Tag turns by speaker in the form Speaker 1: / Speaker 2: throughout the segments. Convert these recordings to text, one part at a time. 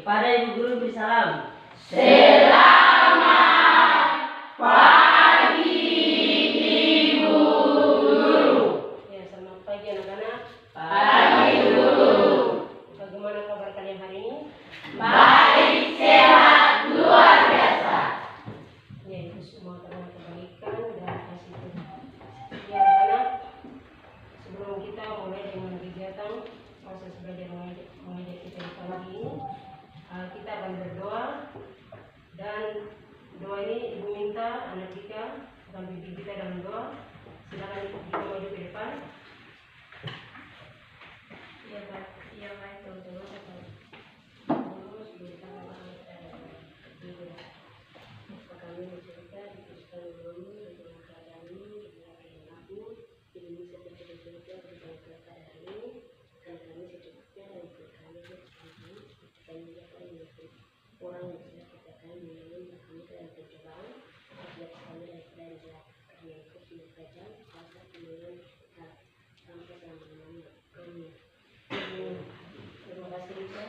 Speaker 1: Kepada Ibu Guru beri salam.
Speaker 2: Selamat pagi Ibu Guru.
Speaker 3: Ya, selamat pagi anak-anak.
Speaker 2: Pagi Guru.
Speaker 3: Bagaimana kabar kalian hari ini?
Speaker 2: Baik, sehat, luar biasa.
Speaker 3: Ya, itu semua karena kebaikan dan kasih Tuhan. Ya anak-anak, sebelum kita mulai dengan kegiatan proses belajar mengajar kita di pagi ini, kita akan berdoa, dan doa ini Ibu minta anak kita akan pimpin kita dalam doa. Silakan kita maju ke depan. Ya Pak, ya baik teman-teman. Kami bercerita di Kristen Indonesia dengan keadaan ini, dengan aku, Indonesia bercerita tentang keadaan ini, dan kami secukupnya dan kami kami dapat menyebut orang yang sudah kita kami melalui kami dalam pencobaan, setiap kami dari jalan karena itu sudah kerajaan kuasa kemuliaan sampai selama-lamanya. Amin. Terima kasih Rika.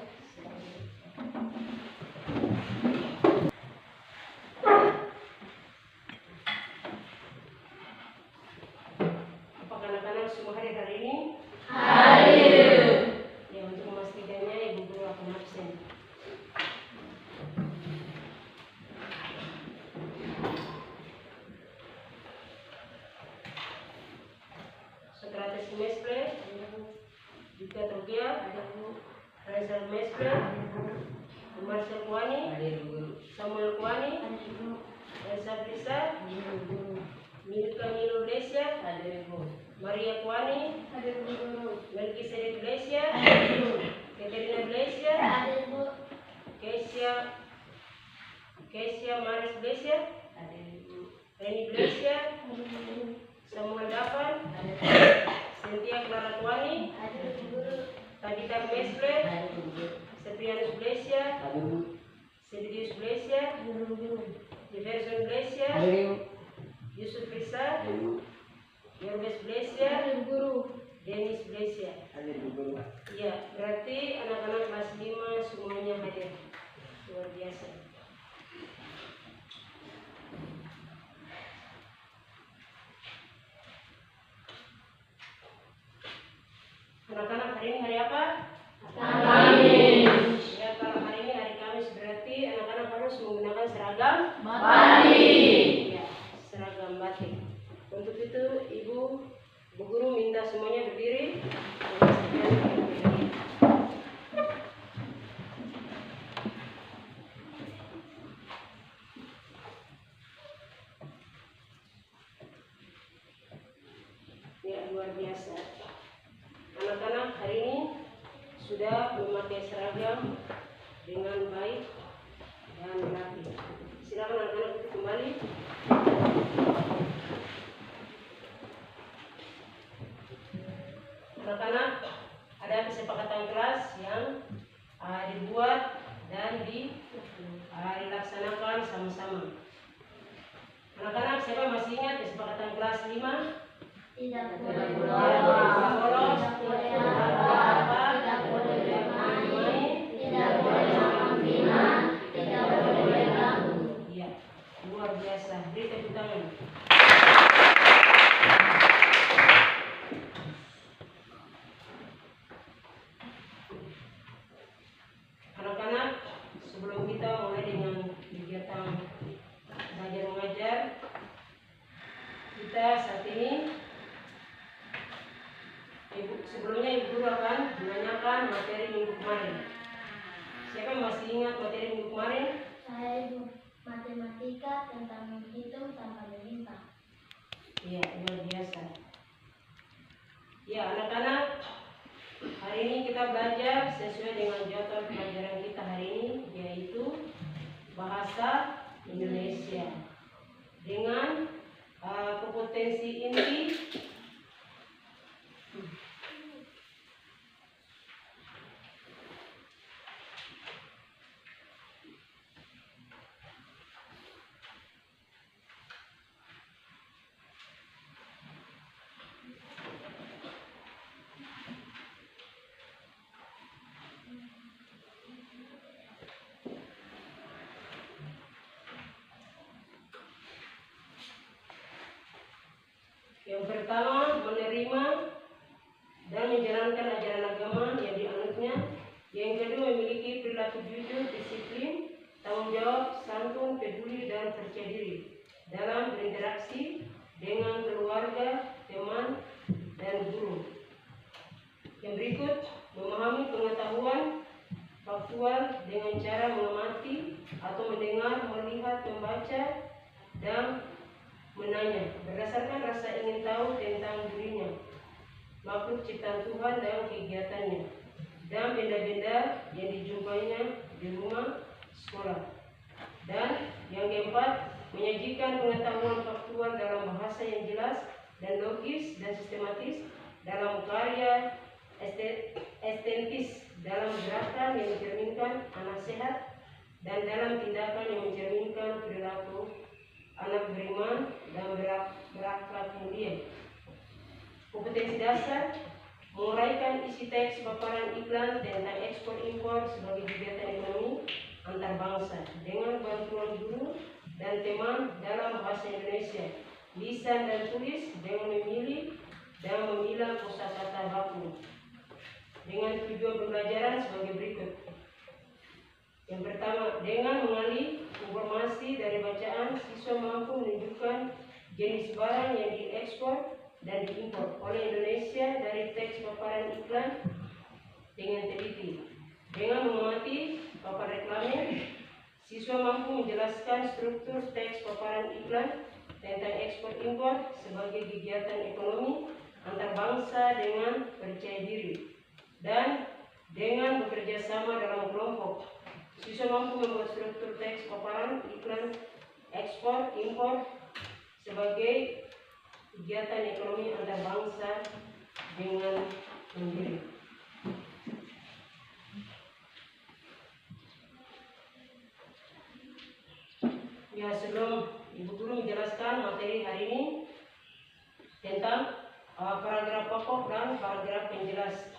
Speaker 3: Apakah anak-anak semua hadir hari ini?
Speaker 2: Hadir.
Speaker 3: Ya, untuk memastikannya Ibu Guru akan absen. Socrates Mestre, juga Togia, Reza Mestre, Marcel Kuani, Samuel Kuani, Elsa Brisa, Milka Milo Iglesia, Maria Kuani, Melkisedek Iglesia, Katerina Iglesia, Kesia Maris Iglesia, Reni Iglesia, Samuel Dapan, Cynthia Clara Kuani, Tabitha Mestre, Seprianus Iglesia, Sedidius Iglesia, Jefferson Iglesia, Yusuf Risa, Yorbes Iglesia, Dennis Iglesia. Ya, berarti anak-anak kelas 5 semuanya hadir. Luar biasa. Anak-anak, hari ini hari apa?
Speaker 2: Kamis.
Speaker 3: Ya, kalau hari ini hari Kamis berarti anak-anak harus menggunakan seragam
Speaker 2: Batik.
Speaker 3: ya, seragam batik. Untuk itu Bu Guru minta semuanya berdiri. Ya, luar biasa. Anak-anak hari ini sudah memakai seragam dengan baik dan rapi. Silakan anak-anak duduk kembali. Anak-anak, ada kesepakatan kelas yang dibuat dan dilaksanakan sama-sama. Anak-anak, siapa masih ingat kesepakatan kelas 5?
Speaker 2: Tidak
Speaker 3: boleh
Speaker 2: bolos,
Speaker 3: tidak boleh apa,
Speaker 2: tidak boleh
Speaker 3: bermain,
Speaker 2: tidak boleh menghina, tidak boleh mengganggu.
Speaker 3: Iya, luar biasa. Beri tepuk tangan. Anak-anak, sebelum kita mulai dengan kegiatan belajar mengajar, kita saat ini sebelumnya Ibu Guru akan menanyakan materi minggu kemarin. Siapa yang masih ingat materi minggu kemarin?
Speaker 2: Saya Ibu, matematika tentang menghitung tanpa berintang.
Speaker 3: Iya, luar biasa. Ya, anak-anak, hari ini kita belajar sesuai dengan jadwal pelajaran kita hari ini, yaitu bahasa Indonesia dengan kompetensi inti pertama, menerima dan menjalankan ajaran agama yang dianutnya. Yang kedua, memiliki perilaku jujur, disiplin, tanggung jawab, santun, peduli, dan percaya diri dalam berinteraksi dengan keluarga, teman, dan guru. Yang berikut, memahami pengetahuan faktual dengan cara mengamati atau mendengar, melihat, membaca, dan menanya berdasarkan rasa ingin tahu tentang dirinya, makhluk ciptaan Tuhan dan kegiatannya, dan benda-benda yang dijumpainya di rumah, sekolah. Dan yang keempat, menyajikan pengetahuan faktual dalam bahasa yang jelas dan logis dan sistematis, dalam karya estetis, dalam gerakan yang mencerminkan anak sehat, dan dalam tindakan yang mencerminkan perilaku anak beriman dan berakhlak mulia. Kompetensi dasar, menguraikan isi teks paparan iklan tentang ekspor impor sebagai kegiatan ekonomi antar bangsa dengan bantuan guru dan teman dalam bahasa Indonesia, lisan dan tulis, dengan memilih dan memilah kosakata baku dengan tujuan pembelajaran sebagai berikut. Yang pertama, dengan mengalih informasi dari bacaan, siswa mampu menunjukkan jenis barang yang diekspor dan diimpor oleh Indonesia dari teks paparan iklan dengan teliti. Dengan mengamati paparan reklame, siswa mampu menjelaskan struktur teks paparan iklan tentang ekspor impor sebagai kegiatan ekonomi antar bangsa dengan percaya diri. Dan dengan bekerja sama dalam kelompok, siswa mampu membuat struktur teks paparan iklan ekspor impor sebagai kegiatan ekonomi antar bangsa dengan mandiri. Ya, sebelum Ibu Guru menjelaskan materi hari ini tentang paragraf pokok dan paragraf penjelas.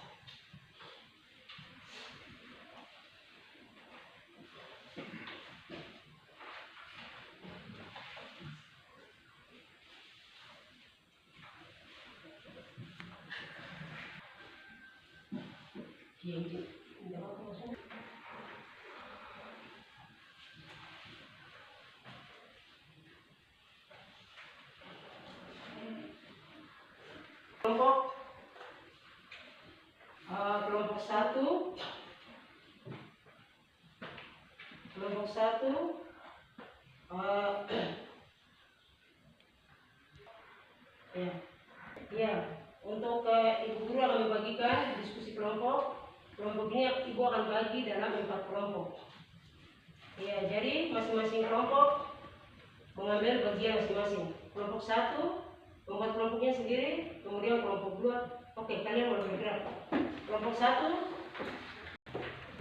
Speaker 3: Kelompok satu untuk Ibu Guru akan membagikan diskusi kelompok. Kelompok ini Ibu akan bagi dalam 4 kelompok. Ya, jadi masing-masing kelompok mengambil bagian masing-masing. Kelompok 1 membuat kelompoknya sendiri, kemudian kelompok 2, oke, kalian mulai bergerak. Kelompok 1,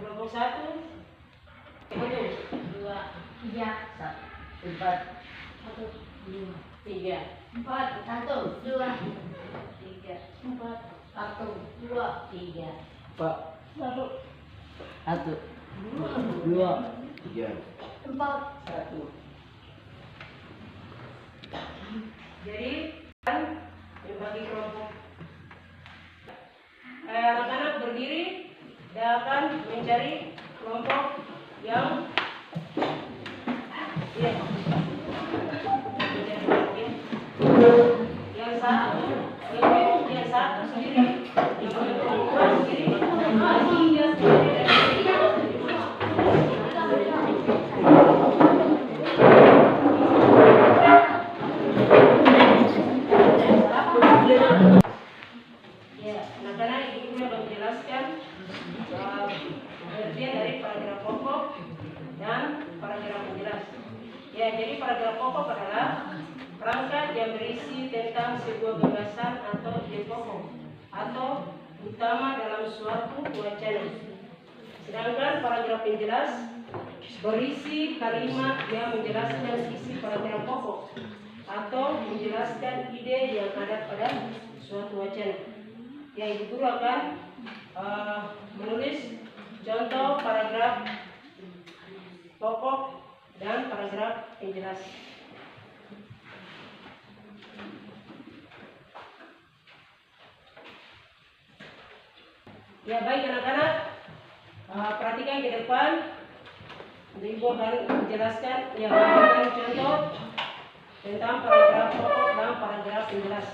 Speaker 3: 1, 2,
Speaker 2: 3,
Speaker 1: 4,
Speaker 2: 1,
Speaker 3: 2,
Speaker 1: 3,
Speaker 2: 4, 1, 2,
Speaker 1: 3,
Speaker 2: 4,
Speaker 1: 1,
Speaker 2: 2,
Speaker 1: 3,
Speaker 2: 1,
Speaker 1: 1, 2, 3,
Speaker 2: 4.
Speaker 1: 1.
Speaker 3: Jadi membagi kelompok. Anak-anak berdiri dan akan mencari kelompok yang yang satu sendiri, yang kedua sendiri, karena Ibu Guru akan menjelaskan pengertian dari paragraf pokok dan paragraf penjelas. Ya, jadi paragraf pokok adalah perangkat yang berisi tentang sebuah gagasan atau ide pokok atau utama dalam suatu wacana. Sedangkan paragraf penjelas berisi kalimat yang menjelaskan isi paragraf pokok atau menjelaskan ide yang ada pada suatu wacana. Ya, Ibu Guru akan menulis contoh paragraf pokok dan paragraf penjelas. Ya, baik anak-anak, perhatikan ke depan. Nanti Ibu akan menjelaskan, ya, memberikan contoh tentang paragraf pokok dan paragraf penjelas.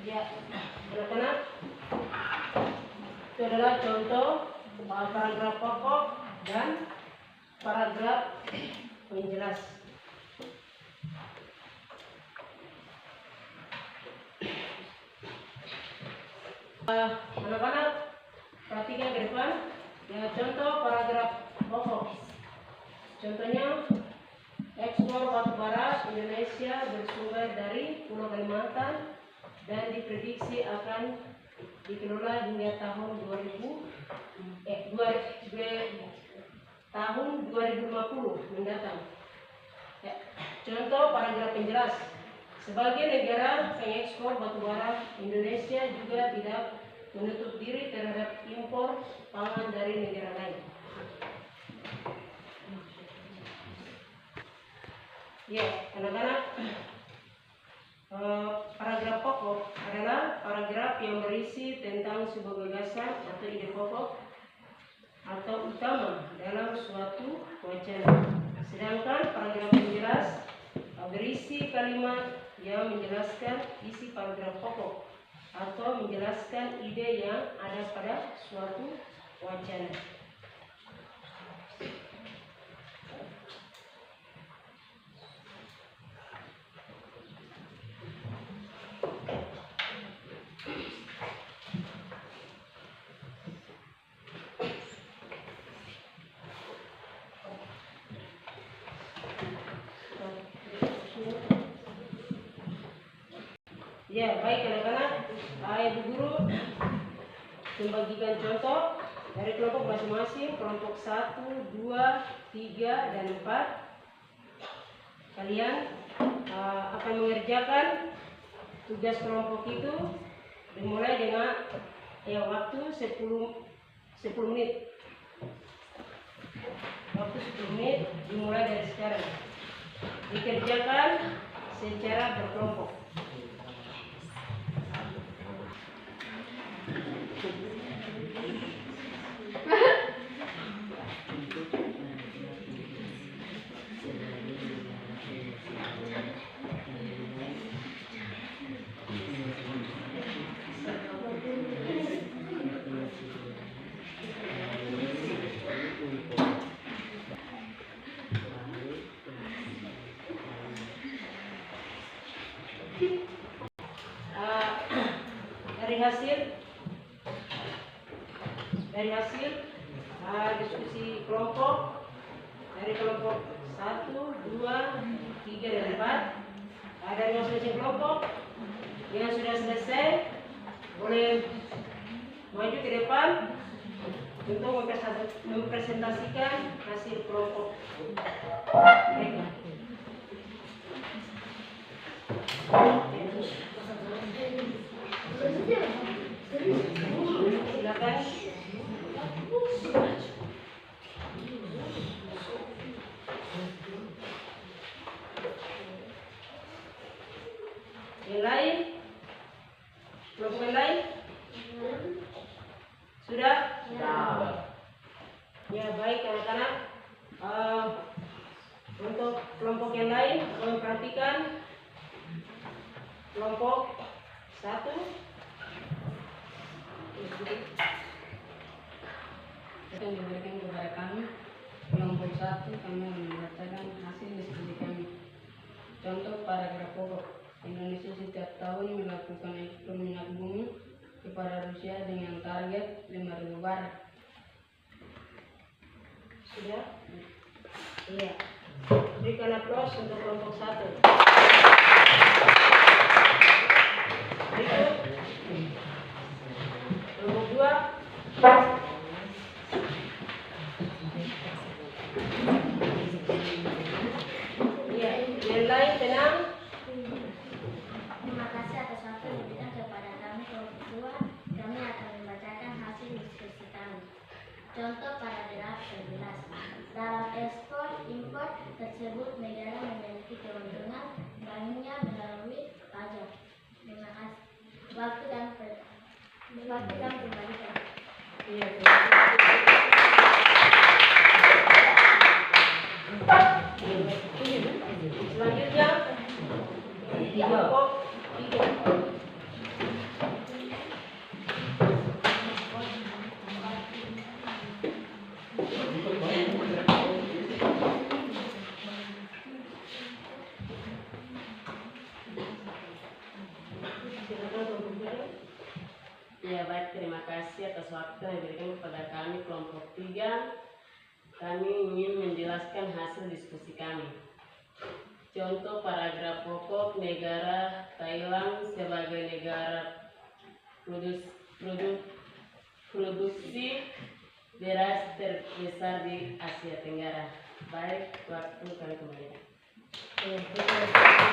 Speaker 3: Ya, anak-anak, itu adalah contoh paragraf pokok dan paragraf penjelas. Anak-anak, perhatikan ke depan. Ya, contoh paragraf pokok. Contohnya, ekspor batubara Indonesia bersumber dari Pulau Kalimantan dan diprediksi akan dikelola hingga tahun 2050 mendatang. Ya. Contoh paragraf penjelas. Sebagai negara pengekspor batubara, Indonesia juga tidak menutup diri terhadap impor pangan dari negara lain. Ya, anak-anak, paragraf pokok adalah paragraf yang berisi tentang sebuah gagasan atau ide pokok atau utama dalam suatu wacana. Sedangkan paragraf penjelas berisi kalimat yang menjelaskan isi paragraf pokok atau menjelaskan ide yang ada pada suatu wacana. Ya, baik anak-anak, Ibu Guru membagikan contoh dari kelompok masing-masing, kelompok 1, 2, 3, dan 4. Kalian akan mengerjakan tugas kelompok itu Dimulai dengan waktu 10 menit. Waktu 10 menit dimulai dari sekarang. Dikerjakan secara berkelompok. Dari hasil diskusi kelompok dari kelompok 1, 2, 3, dan 4 dari masing-masing kelompok yang sudah selesai boleh maju ke depan untuk mempresentasikan hasil kelompok mereka. Silakan. Yang lain? Kelompok yang lain? Sudah? Ya, baik anak-anak. Untuk kelompok yang lain, kalian perhatikan kelompok 1.
Speaker 4: Yang diberikan kepada kami, kelompok 1 kami membacakan hasil diskusi kami. Contoh paragraf pokok. Indonesia setiap tahun melakukan ekspor minyak bumi kepada Rusia dengan target 5.000 barel.
Speaker 3: Sudah? Iya. Berikan aplaus untuk kelompok 1. Berikut kelompok 2. Iya, yang lain tenang.
Speaker 2: Terima kasih atas waktu yang diberikan kepada kami kelompok 2. Kami akan membacakan hasil diskusi kami. Contoh paragraf 11. Dalam ekspor impor tersebut negara memiliki keuntungan baginya melalui pajak. Terima kasih. Waktu kami kembalikan.
Speaker 3: Iya. Selanjutnya kelompok 3.
Speaker 4: Ya baik, terima kasih atas waktu yang diberikan kepada kami kelompok 3. Kami ingin menjelaskan hasil diskusi kami. Contoh paragraf pokok, negara Thailand sebagai negara produksi beras terbesar di Asia Tenggara. Baik, waktu kami kembali.
Speaker 3: Kelompok 4.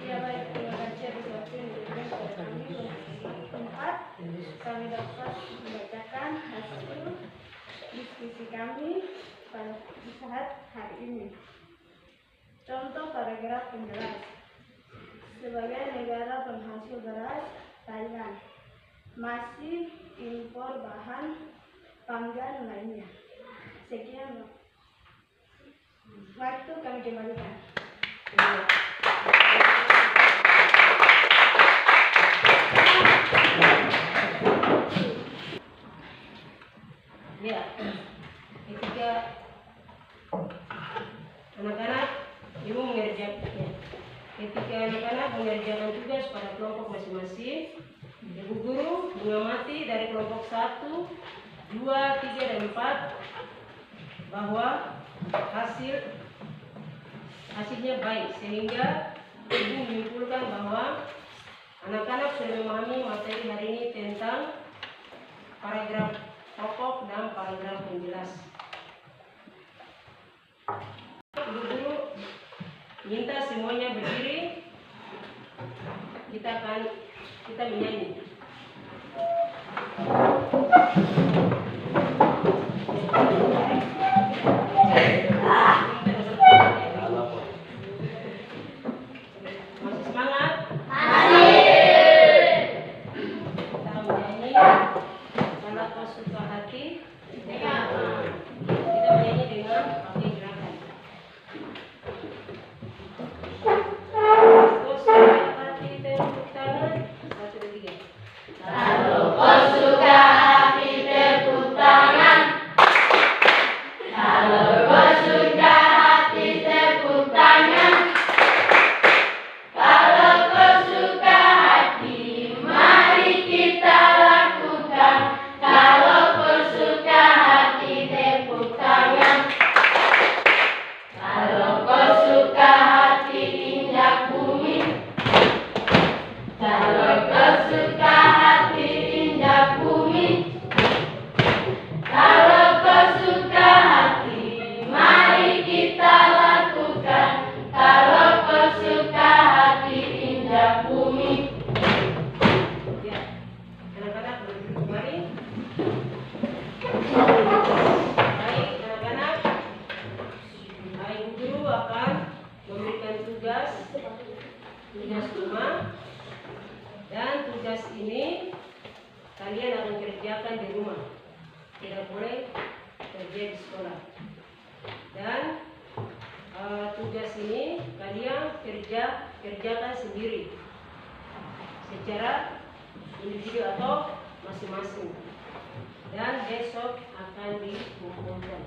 Speaker 2: Ya baik, terima kasih atas waktu yang diberikan kepada kami kelompok 4. Kami dapat membacakan hasil diskusi kami pada saat hari ini. Contoh paragraf 11. Sebagai negara penghasil beras, Thailand masih impor bahan pangan lainnya. Sekian waktu kami kembalikan.
Speaker 3: Ya, ketika anak-anak ibu mengerjakan, ketika anak-anak mengerjakan tugas pada kelompok masing-masing, ibu guru mengamati dari kelompok 1, 2, 3, dan 4 bahwa hasil hasilnya baik, sehingga ibu menyimpulkan bahwa anak-anak sudah memahami materi hari ini tentang paragraf pokok dan paragraf penjelas. Ibu guru minta semuanya berdiri, kita menyanyi. Masih semangat? Kita menyanyi Kalau Kau Suka Hati. Kita menyanyi dengan pakai gerakan. Kau suka hati, tepuk tangan. 1, 2, 3.
Speaker 2: Kalau kau suka hati tepuk tangan. Kalau kau suka hati tepuk tangan. Kalau kau suka hati mari kita lakukan. Kalau kau suka hati tepuk tangan. Kalau kau suka hati injak bumi. Kalau kau suka hati injak bumi. Kalau kau suka hati mari kita lakukan. Kalau kau suka hati injak bumi.
Speaker 3: Ya, anak-anak berdiri kembali. Baik, anak-anak. Ibu guru akan memberikan tugas rumah, dan tugas ini kalian akan kerjakan di rumah. Tidak boleh kerja di sekolah. Dan tugas ini kalian kerjakan sendiri secara individu atau masing-masing, dan besok akan dikumpulkan.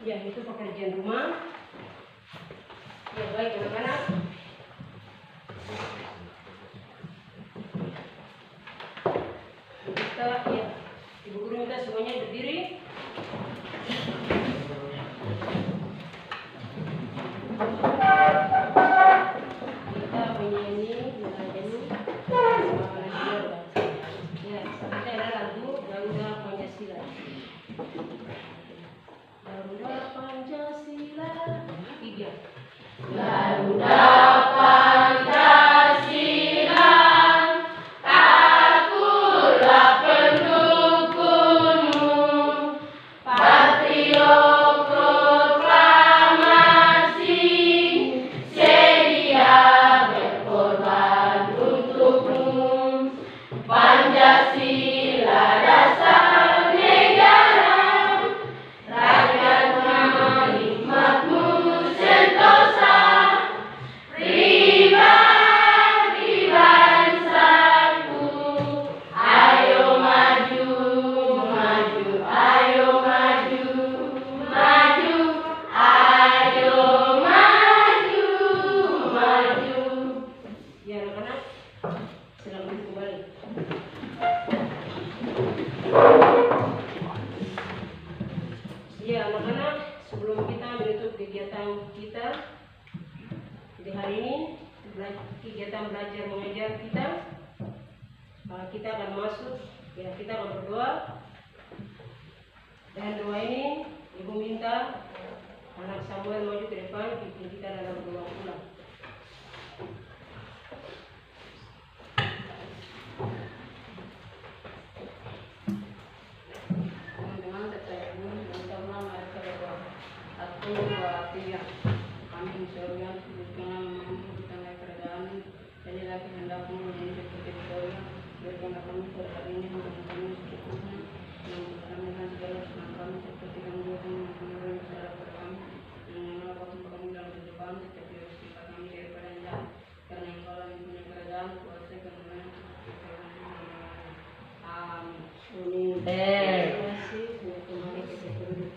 Speaker 3: Ya, itu pekerjaan rumah. Ya, baik anak-anak. Kita, ya, ibu guru minta semuanya berdiri. Kita menyanyi lagu ya, kita ada lagu Garuda Pancasila. Garuda Pancasila 3.
Speaker 2: Garuda Pancasila, akulah pendukungmu, patriot
Speaker 3: masuk, ya kita akan berdoa. Dan doa ini Ibu minta anak Samuel maju ke depan, pimpin kita dalam doa pula.
Speaker 4: Teman-teman serta ibu, minta mereka berdoa. Aku doa tiga. Kami di surga, berikanlah mampu kita naik kerajaan, jadilah kehendakmu menjadi seperti di surga. Berikanlah kami pada hari ini makan kami secukupnya, yang kami dan segala senang kami seperti kami juga mengampuni saudara kami, yang menolak kami dalam kehidupan, tetapi bebaskanlah kami daripada yang jahat, karena Engkau lah yang punya kerajaan, kuasa, kemuliaan, amin.
Speaker 3: Terima kasih. Kembali kita duduk.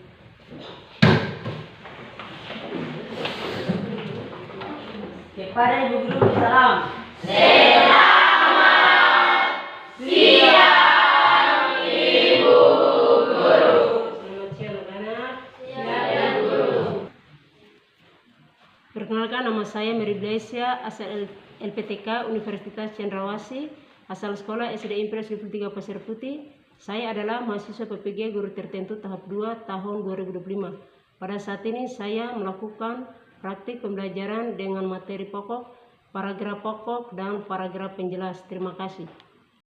Speaker 1: Kepada Ibu Guru salam.
Speaker 3: Selamat siang anak-anak. Perkenalkan, nama saya Mary Blaisia, asal LPTK Universitas Cendrawasih, asal sekolah SD Impres 23 Pasir Putih. Saya adalah mahasiswa PPG Guru Tertentu tahap 2 tahun 2025. Pada saat ini saya melakukan praktik pembelajaran dengan materi pokok, paragraf pokok, dan paragraf penjelas. Terima kasih.